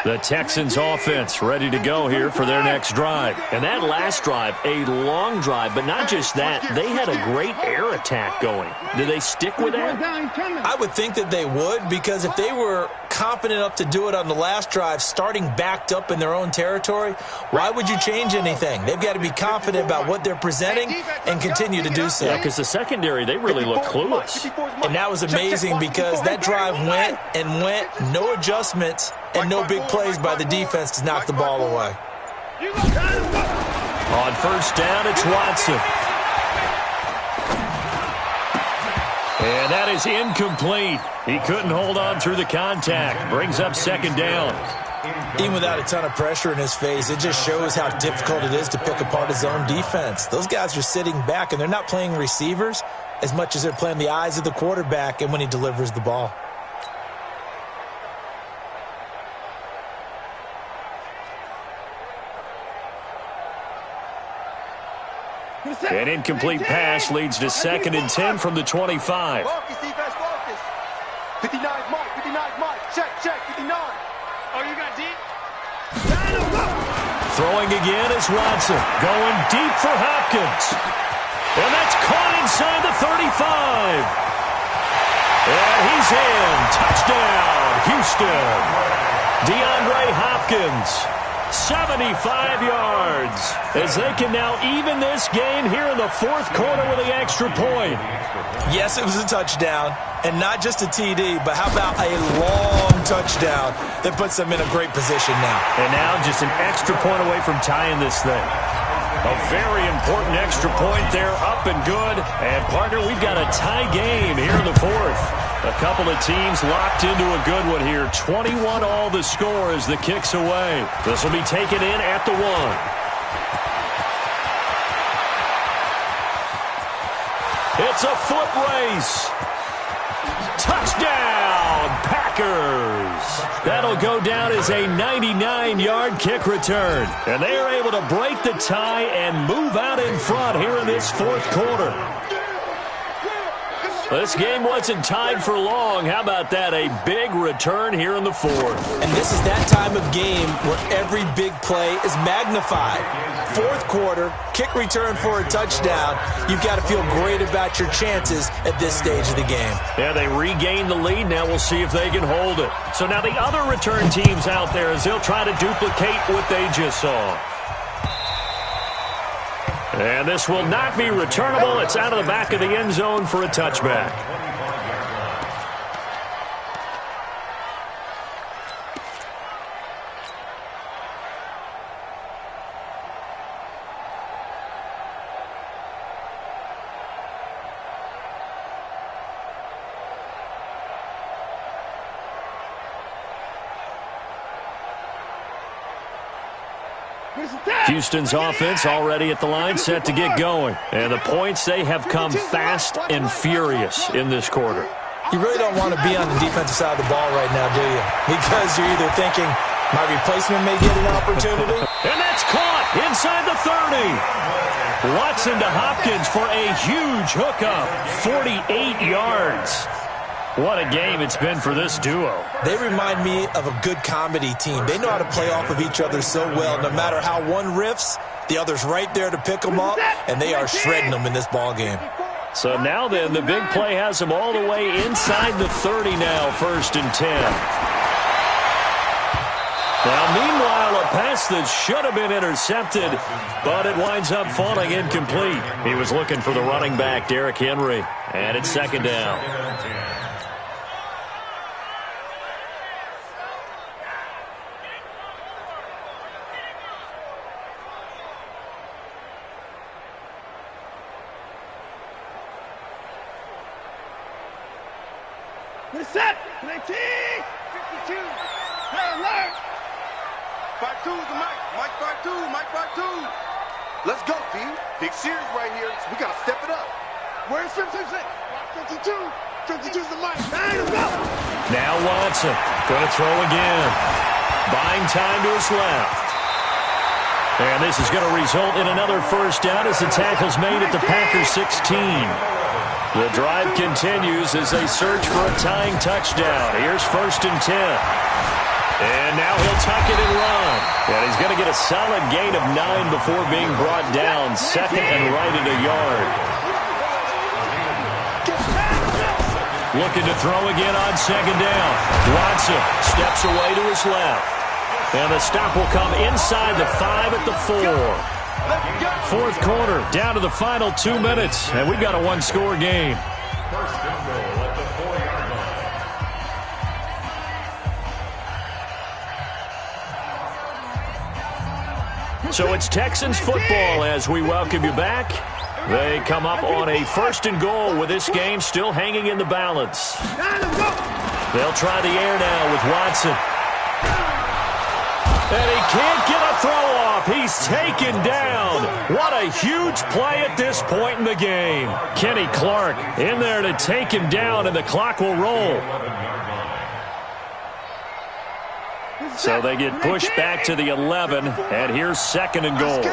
The Texans offense ready to go here for their next drive. And that last drive, a long drive, but not just that. They had a great air attack going. Do they stick with that? I would think that they would, because if they were confident enough to do it on the last drive, starting backed up in their own territory, why would you change anything? They've got to be confident about what they're presenting and continue to do so. Yeah, because the secondary, they really look clueless. And that was amazing because that drive went and went, no adjustments, and no big plays by the defense to knock the ball away. On first down, it's Watson. And that is incomplete. He couldn't hold on through the contact. Brings up second down. Even without a ton of pressure in his face, it just shows how difficult it is to pick apart his own defense. Those guys are sitting back, and they're not playing receivers as much as they're playing the eyes of the quarterback and when he delivers the ball. An incomplete pass leads to 2nd and 10 from the 25. Marcus, defense, Marcus. 59 Mike, check, 59. Oh, you got deep? Throwing again is Watson, going deep for Hopkins. And that's caught inside the 35. And he's in. Touchdown, Houston. DeAndre Hopkins. 75 yards as they can now even this game here in the fourth quarter with the extra point. Yes, it was a touchdown, and not just a TD, but how about a long touchdown that puts them in a great position now. And now just an extra point away from tying this thing. A very important extra point there, up and good. And, partner, we've got a tie game here in the fourth. A couple of teams locked into a good one here. 21 all the score as the kick's away. This will be taken in at the 1. It's a foot race. Touchdown, Packers. That'll go down as a 99-yard kick return. And they are able to break the tie and move out in front here in this fourth quarter. This game wasn't tied for long. How about that? A big return here in the fourth. And this is that time of game where every big play is magnified. Fourth quarter, kick return for a touchdown. You've got to feel great about your chances at this stage of the game. Yeah, they regained the lead. Now we'll see if they can hold it. So now the other return teams out there as they'll try to duplicate what they just saw. And this will not be returnable. It's out of the back of the end zone for a touchback. Houston's offense already at the line, set to get going. And the points, they have come fast and furious in this quarter. You really don't want to be on the defensive side of the ball right now, do you? Because you're either thinking, my replacement may get an opportunity. And that's caught inside the 30. Watson to Hopkins for a huge hookup. 48 yards. What a game it's been for this duo. They remind me of a good comedy team. They know how to play off of each other so well. No matter how one riffs, the other's right there to pick them up, and they are shredding them in this ball game. So now then, the big play has them all the way inside the 30 now, 1st and 10. Now, meanwhile, a pass that should have been intercepted, but it winds up falling incomplete. He was looking for the running back, Derrick Henry, and it's 2nd down. Good set. 19. 52. Hey, alert. 5-2 is the mic. Mike 5-2. Mike 5-2. Let's go, D. Big series right here. We got to step it up. Where's 56? 52. 52's the mic. Hey, let's go. Now Watson going to throw again. Buying time to his left. And this is going to result in another first down as the tackle's made at the Packers 16. The drive continues as they search for a tying touchdown. Here's 1st and 10. And now he'll tuck it and run. And he's going to get a solid gain of 9 before being brought down. 2nd and right at a yard. Looking to throw again on 2nd down. Watson steps away to his left. And the stop will come inside the 5 at the 4. 4th quarter, down to the final 2 minutes, and we've got a one-score game. 1st and goal at the 4-yard line. So it's Texans football as we welcome you back. They come up on a 1st and goal with this game still hanging in the balance. They'll try the air now with Watson. And he can't get a throw off. He's taken down. What a huge play at this point in the game. Kenny Clark in there to take him down, and the clock will roll. So they get pushed back to the 11, and here's 2nd and goal.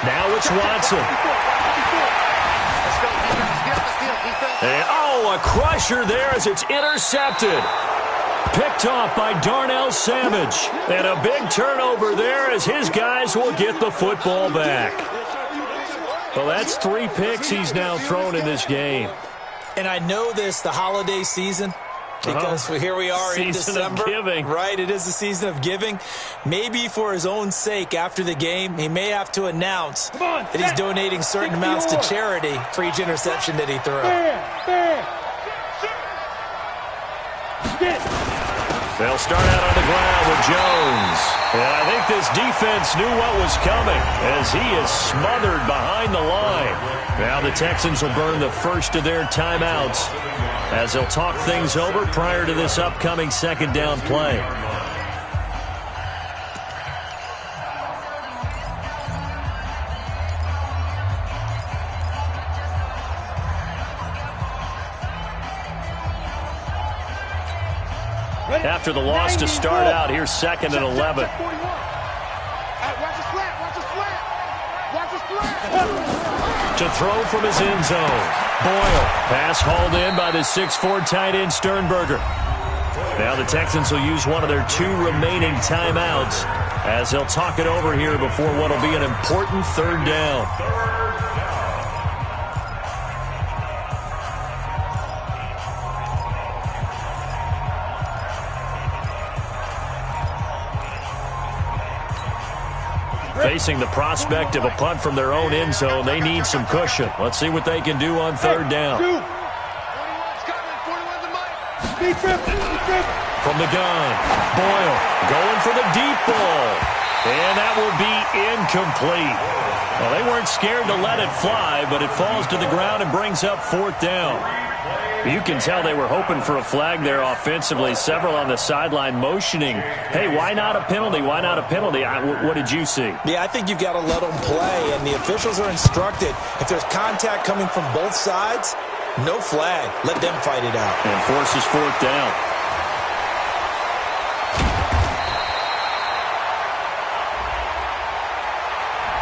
Now it's Watson. And, a crusher there as it's intercepted. Picked off by Darnell Savage. And a big turnover there as his guys will get the football back. Well, that's 3 picks he's now thrown in this game. And I know this, the holiday season, because here we are in December. Season of giving. Right, it is the season of giving. Maybe for his own sake after the game, he may have to announce that he's donating certain amounts to charity for each interception that he threw. They'll start out on the ground with Jones. And I think this defense knew what was coming as he is smothered behind the line. Now the Texans will burn the first of their timeouts as they'll talk things over prior to this upcoming 2nd down play. After the loss to start out, here's 2nd and 11. To throw from his end zone. Boyle. Pass hauled in by the 6'4" tight end Sternberger. Now the Texans will use one of their 2 remaining timeouts as they'll talk it over here before what will be an important 3rd down. Facing the prospect of a punt from their own end zone, they need some cushion. Let's see what they can do on 3rd down. From the gun, Boyle going for the deep ball. And that will be incomplete. Well, they weren't scared to let it fly, but it falls to the ground and brings up 4th down. You can tell they were hoping for a flag there offensively. Several on the sideline motioning, hey, why not a penalty? Why not a penalty? What did you see? Yeah, I think you've got to let them play, and the officials are instructed. If there's contact coming from both sides, no flag. Let them fight it out. And forces 4th down.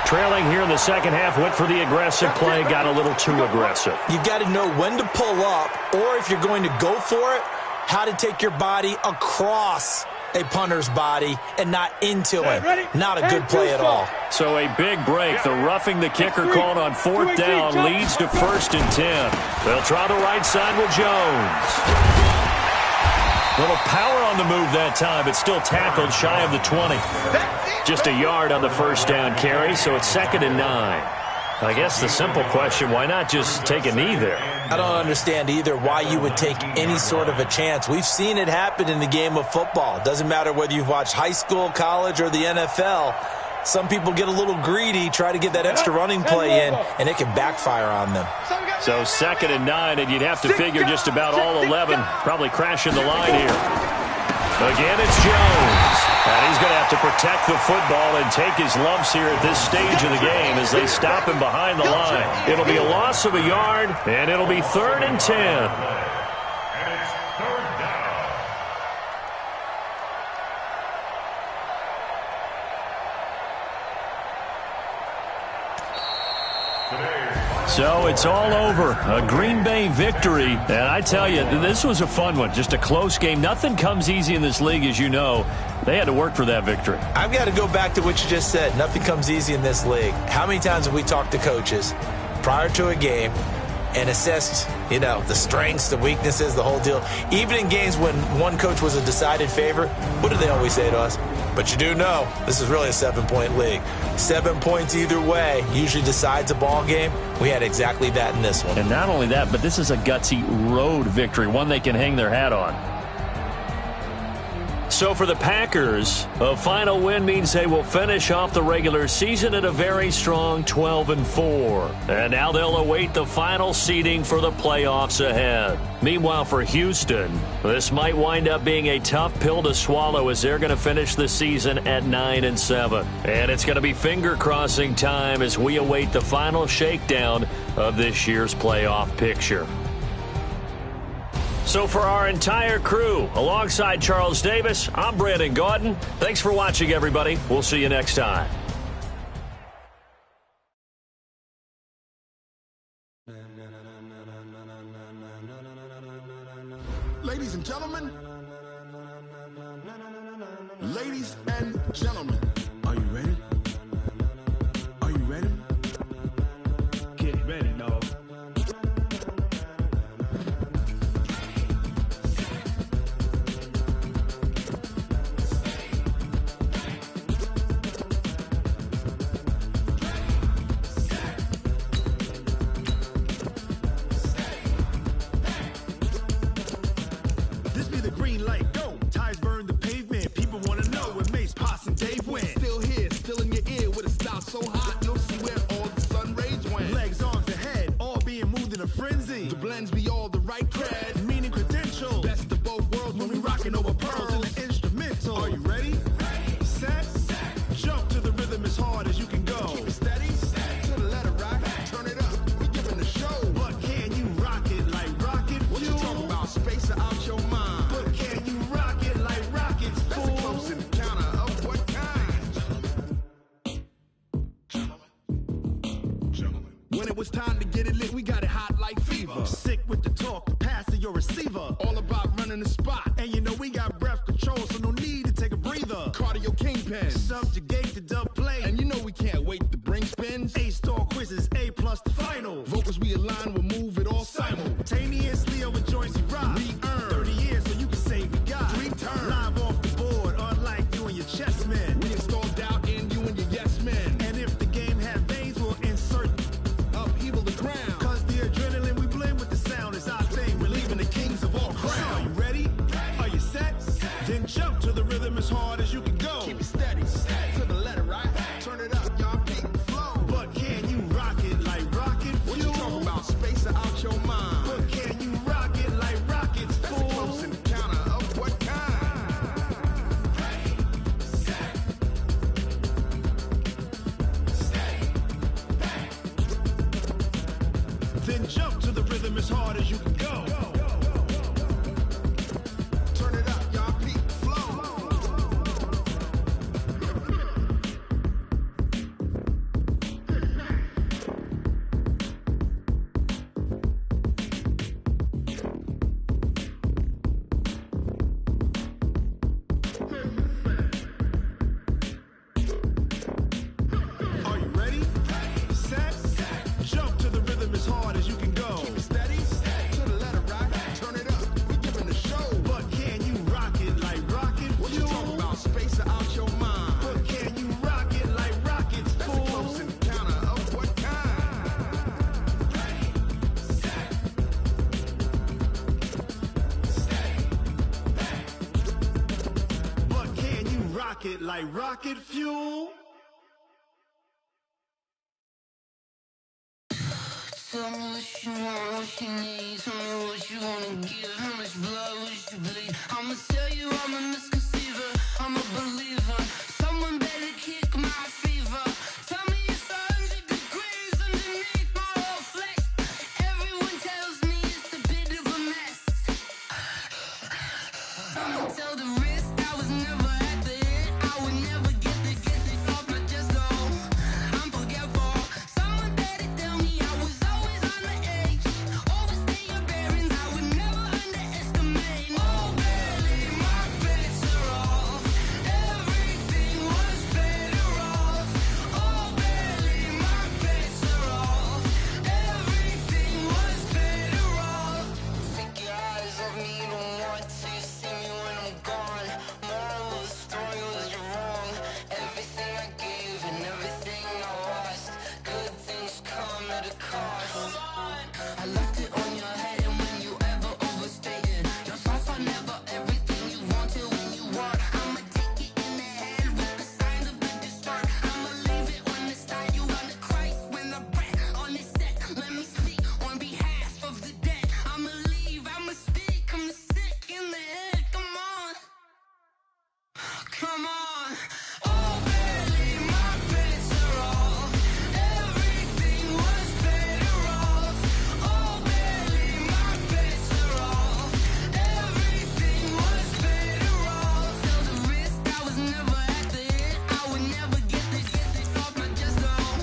Trailing here in the 2nd half, went for the aggressive play, got a little too aggressive. You've got to know when to pull up, or if you're going to go for it, how to take your body across a punter's body and not into him. Not a good play at all. So a big break. The roughing the kicker called on 4th down leads to 1st and 10. They'll try the right side with Jones. Little power on the move that time, but still tackled shy of the 20. Just a yard on the 1st down carry, so it's 2nd and 9. I guess the simple question, why not just take a knee there? I don't understand either why you would take any sort of a chance. We've seen it happen in the game of football. Doesn't matter whether you've watched high school, college, or the NFL. Some people get a little greedy, try to get that extra running play in, and it can backfire on them. So 2nd and 9, and you'd have to figure just about all 11 probably crashing the line here. Again, it's Jones. And he's going to have to protect the football and take his lumps here at this stage of the game as they stop him behind the line. It'll be a loss of a yard, and it'll be 3rd and 10. And it's 3rd down. So it's all over. A Green Bay victory. And I tell you, this was a fun one. Just a close game. Nothing comes easy in this league, as you know. They had to work for that victory. I've got to go back to what you just said. Nothing comes easy in this league. How many times have we talked to coaches prior to a game and assessed, the strengths, the weaknesses, the whole deal? Even in games when one coach was a decided favorite, what do they always say to us? But you do know this is really a 7-point league. 7 points either way usually decides a ball game. We had exactly that in this one. And not only that, but this is a gutsy road victory, one they can hang their hat on. So for the Packers, a final win means they will finish off the regular season at a very strong 12-4. And now they'll await the final seeding for the playoffs ahead. Meanwhile, for Houston, this might wind up being a tough pill to swallow as they're going to finish the season at 9-7. And it's going to be finger-crossing time as we await the final shakedown of this year's playoff picture. So for our entire crew, alongside Charles Davis, I'm Brandon Gaudin. Thanks for watching, everybody. We'll see you next time. Ladies and gentlemen, are you ready? Are you ready? Get ready, dog. This be the green light, go. Tires burn the pavement. People want to know where Mace, Potts, and Dave went. Still here, still in your ear with a style so hot, you'll see where all the sun rays went. Legs, arms, and head, all being moved in a frenzy. The blends be all the right cred. Meaning credentials. Best of both worlds When we rocking over pearls in the instrumental. Are you ready? Set, jump to the rhythm as hard as you can go. Keep it steady, to the letter right. Turn it up, we giving the show. But can you rock it like rocket fuel? What you talking about? Space out your mind. But can you rock it like rockets, That's a fool? close encounter of what kind? Gentlemen. When it was time to get it lit, we got it hot like fever. Sick with the talk, the pass to your receiver. All about running the spot. And you know we got breath control, so no need to take a breather. Cardio kingpin. Subjugate the dub play. And you know we can't wait to bring spins. A-star quizzes, A+ the final. Vocals we align, we'll move it all Simultaneously over joints we rock. We earn 30 years so you can say we got 3 turns. Live off the board, unlike you and your chess men. We install doubt in you and your yes men. And if the game had veins, we'll insert Upheaval the ground. Cause the adrenaline we blend with the sound is our thing. We're leaving the kings of all crowns. Are you ready? Are you set? Then jump to the rhythm as hard as you can go. Keep it steady, to the letter right. Turn it up, y'all keep the flow. But can you rock it like rocket fuel? What you talking about? Space out your mind. But can you rock it like rockets, That's a fool? close encounter of what kind? Then jump to the rhythm as hard as you can go. Turn it up, y'all keep the flow. Are you ready? Set, jump to the rhythm as hard as you can go. Keep it steady, to the letter right. Turn it up, we giving the show. But can you rock it like rocket What you fuel? talking about? Space out your mind. But can you rock it like rockets, That's a fool? close encounter of what kind? But can you rock it like rocket fuel? Tell me what you want, what you need. Tell me what you wanna give. How much blood would you bleed? I'ma tell you I'm a misconceiver. I'm a believer. Someone better kick my fever. Tell me it's 100 degrees underneath my whole flesh. Everyone tells me it's a bit of a mess. I'ma tell the risk I was never at the end. I would never get this off my chest though. I'm forgetful. Someone better tell me I was always on the edge. Overstay your bearings, I would never underestimate. Oh, barely, my bets are off. Everything was better off. Oh, barely, my bets are off. Everything was better off. Take your eyes off me, don't want to see me when I'm gone. Moral of the story was you're wrong. Everything I gave and everything I lost. Good things come at a cost. I left it on your head, and when you ever overstay it, your thoughts are never everything you wanted when you want. I'ma take it in the head with the signs of the distort. I'ma leave it on the side. You wanna Christ when the breath on this set. Let me speak on behalf of the dead. I'ma leave, I'ma speak. I'm sick in the head. Come on, come on. Oh, barely, my bets are off. Everything was better off. Oh, barely, my bets are off. Everything was better off. Tell the risk I was never at the end. I would never get this off my chest though.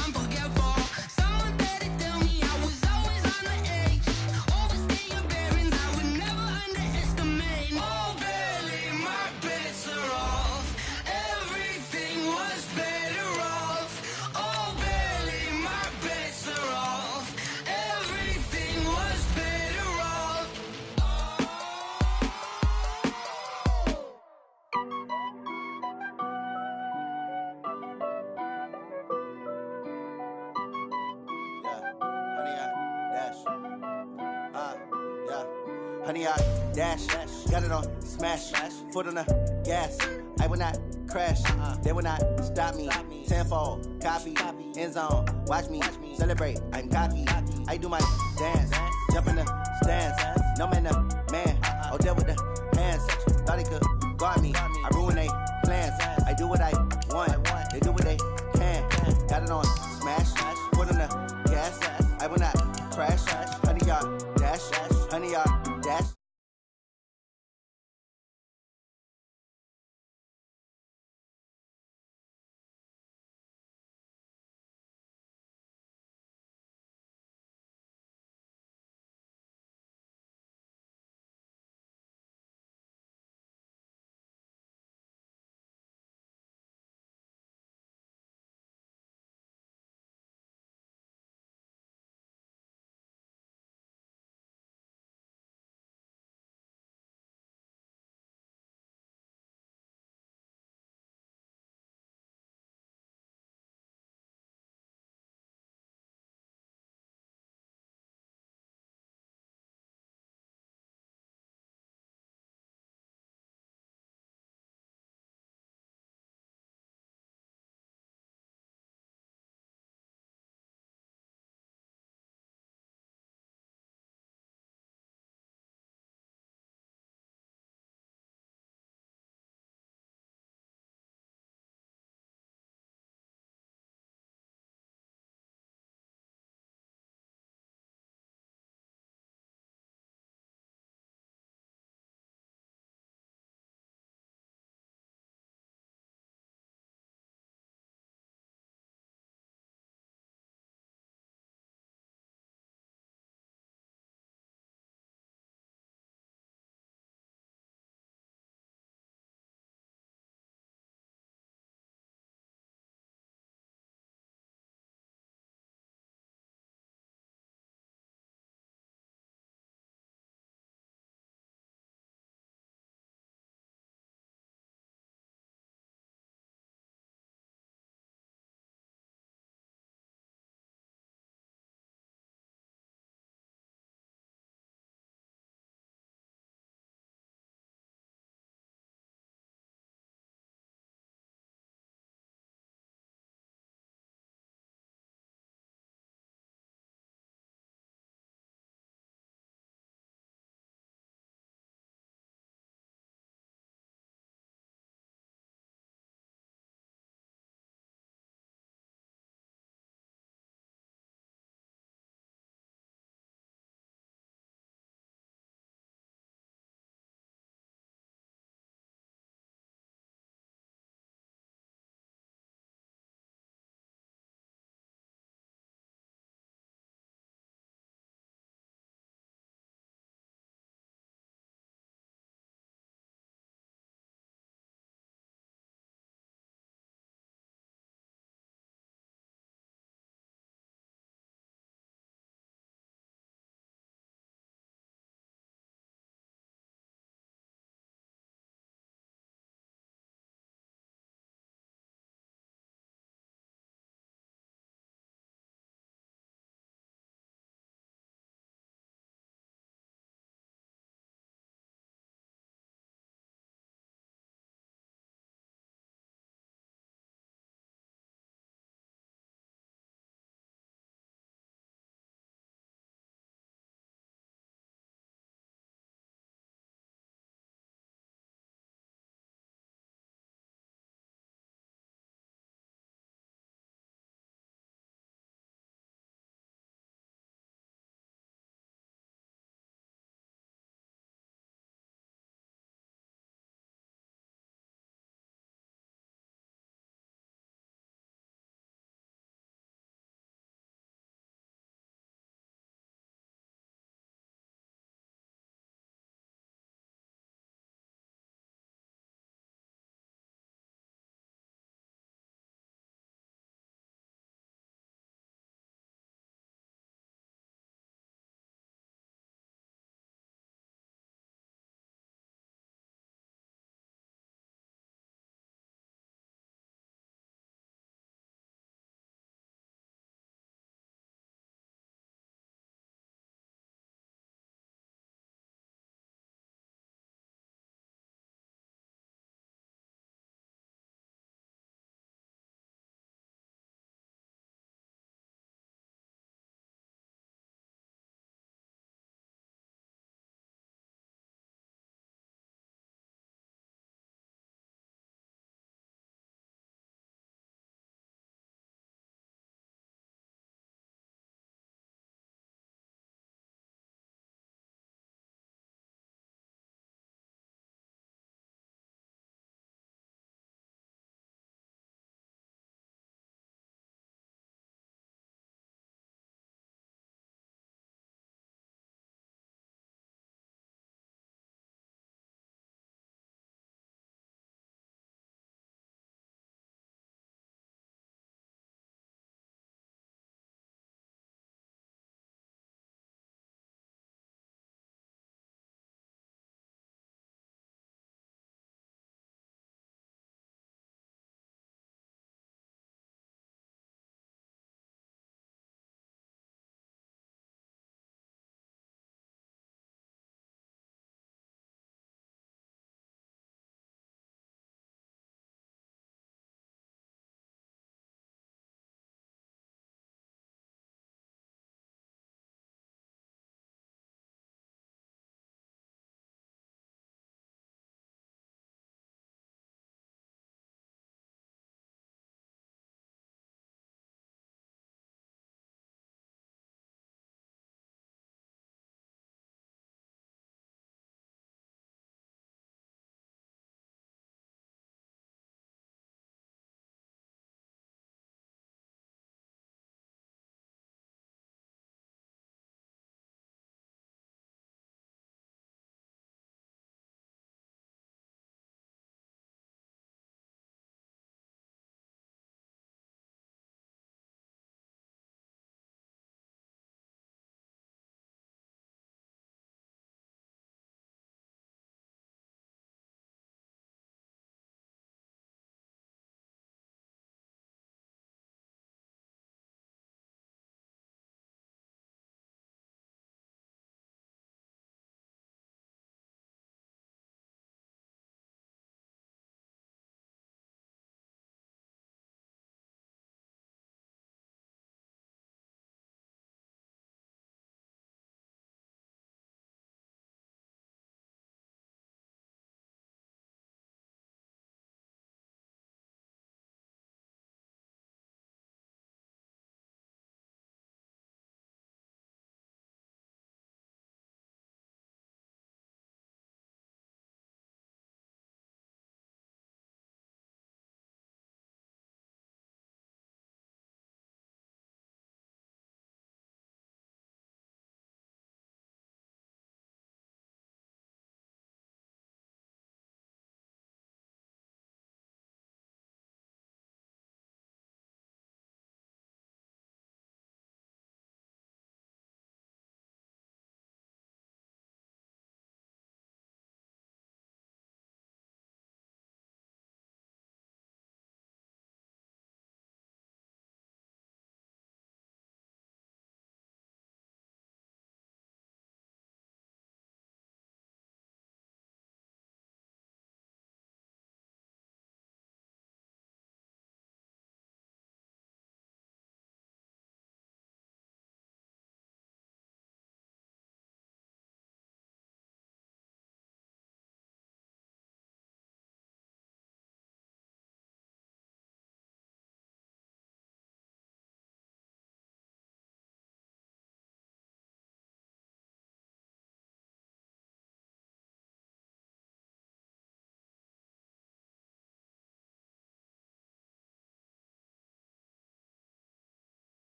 I'm forgetful. Someone better tell me I was always on the edge. Overstay your bearings, I would never underestimate. Oh, barely, my bets are off. Everything was better off. Oh, barely, my bets are off. Everything was better off. Honey, I dash, got it on smash, foot on the gas. I will not crash, they will not stop me. Tenfold, copy, end zone, watch me celebrate. I'm cocky, I do my dance, jump in the stands. No man, the man, oh, there with the hands. Thought he could guard me, I ruin they plans. I do what I want, they do what they can. Got it on